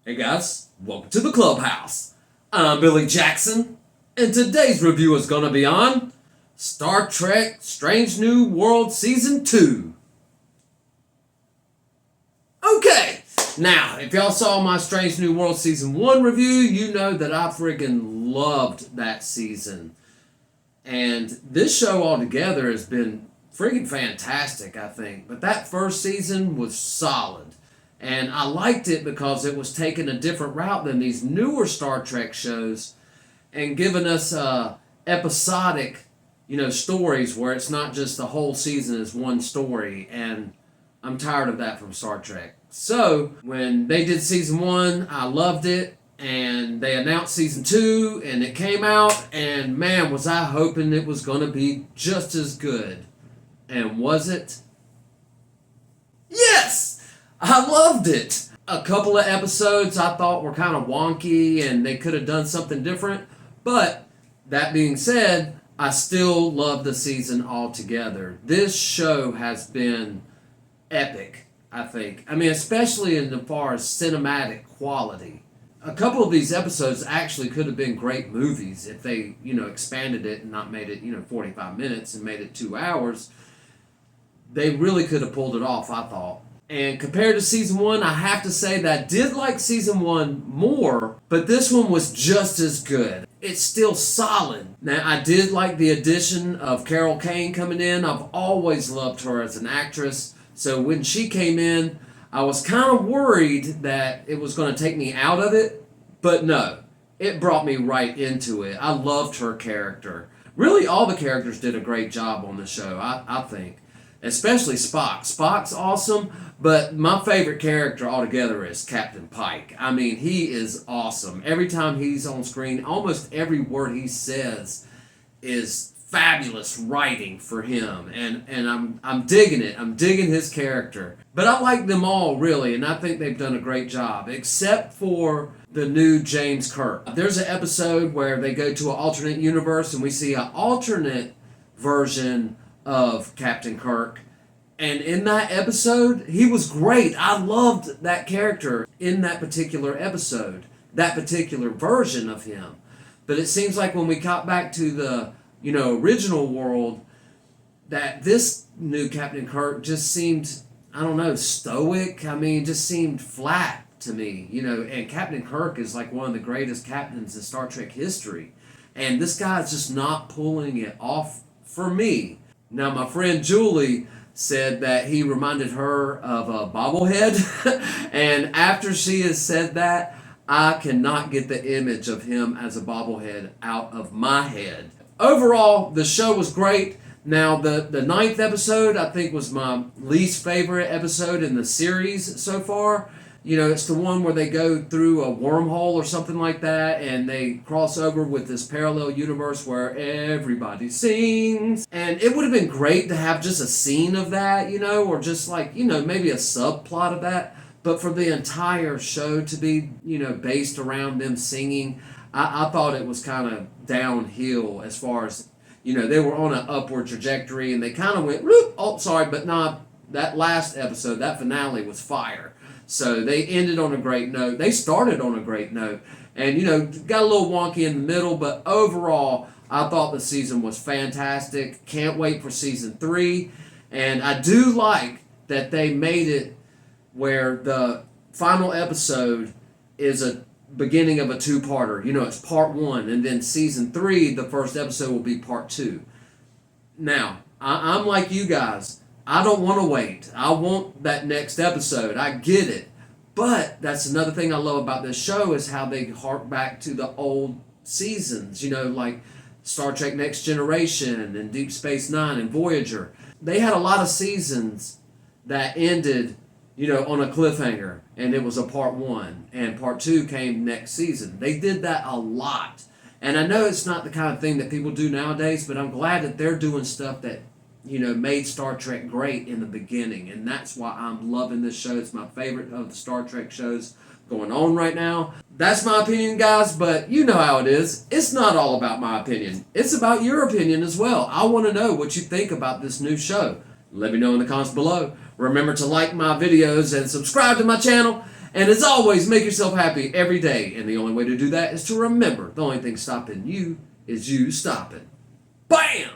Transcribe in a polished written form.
Hey guys, welcome to the clubhouse. I'm Billy Jackson, and today's review is going to be on Star Trek Strange New World Season 2. Okay, now, if y'all saw my Strange New World Season 1 review, you know that I friggin' loved that season. And this show altogether has been friggin' fantastic, I think. But that first season was solid. And I liked it because it was taking a different route than these newer Star Trek shows and giving us episodic, stories where it's not just the whole season is one story. And I'm tired of that from Star Trek. So when they did season 1, I loved it. And they announced season 2 and it came out. And man, was I hoping it was going to be just as good. And was it? Yes! I loved it. A couple of episodes I thought were kind of wonky and they could have done something different. But that being said, I still love the season altogether. This show has been epic, I think. I mean, especially in as far as cinematic quality. A couple of these episodes actually could have been great movies if they, expanded it and not made it, 45 minutes and made it 2 hours. They really could have pulled it off, I thought. And compared to season 1, I have to say that I did like season 1 more, but this one was just as good. It's still solid. Now, I did like the addition of Carol Kane coming in. I've always loved her as an actress. So when she came in, I was kind of worried that it was going to take me out of it, but no, it brought me right into it. I loved her character. Really, all the characters did a great job on the show, I think. Especially Spock. Spock's awesome, but my favorite character altogether is Captain Pike. I mean, he is awesome. Every time he's on screen, almost every word he says is fabulous writing for him, and I'm digging it. I'm digging his character. But I like them all, really, and I think they've done a great job, except for the new James Kirk. There's an episode where they go to an alternate universe, and we see an alternate version of Captain Kirk. And in that episode, he was great. I loved that character in that particular episode, that particular version of him. But it seems like when we got back to the, original world, that this new Captain Kirk just seemed, I don't know, stoic. I mean, just seemed flat to me, and Captain Kirk is like one of the greatest captains in Star Trek history. And this guy's just not pulling it off for me. Now, my friend Julie said that he reminded her of a bobblehead. And after she has said that, I cannot get the image of him as a bobblehead out of my head. Overall, the show was great. Now, the 9th episode, I think, was my least favorite episode in the series so far. It's the one where they go through a wormhole or something like that, and they cross over with this parallel universe where everybody sings. And it would have been great to have just a scene of that, or just like, maybe a subplot of that. But for the entire show to be, based around them singing, I thought it was kind of downhill as far as, they were on an upward trajectory, and they kind of went, but nah, that last episode, that finale was fire. So they ended on a great note. They started on a great note. And, got a little wonky in the middle, but overall, I thought the season was fantastic. Can't wait for season 3. And I do like that they made it where the final episode is a beginning of a 2-parter. It's part 1, and then season 3, the first episode will be part 2. Now, I'm like you guys. I don't want to wait. I want that next episode. I get it. But that's another thing I love about this show is how they hark back to the old seasons, like Star Trek Next Generation and Deep Space Nine and Voyager. They had a lot of seasons that ended, on a cliffhanger, and it was a part 1, and part 2 came next season. They did that a lot. And I know it's not the kind of thing that people do nowadays, but I'm glad that they're doing stuff that made Star Trek great in the beginning. And that's why I'm loving this show. It's my favorite of the Star Trek shows going on right now. That's my opinion, guys, but you know how it is. It's not all about my opinion. It's about your opinion as well. I want to know what you think about this new show. Let me know in the comments below. Remember to like my videos and subscribe to my channel. And as always, make yourself happy every day. And the only way to do that is to remember the only thing stopping you is you stopping. Bam!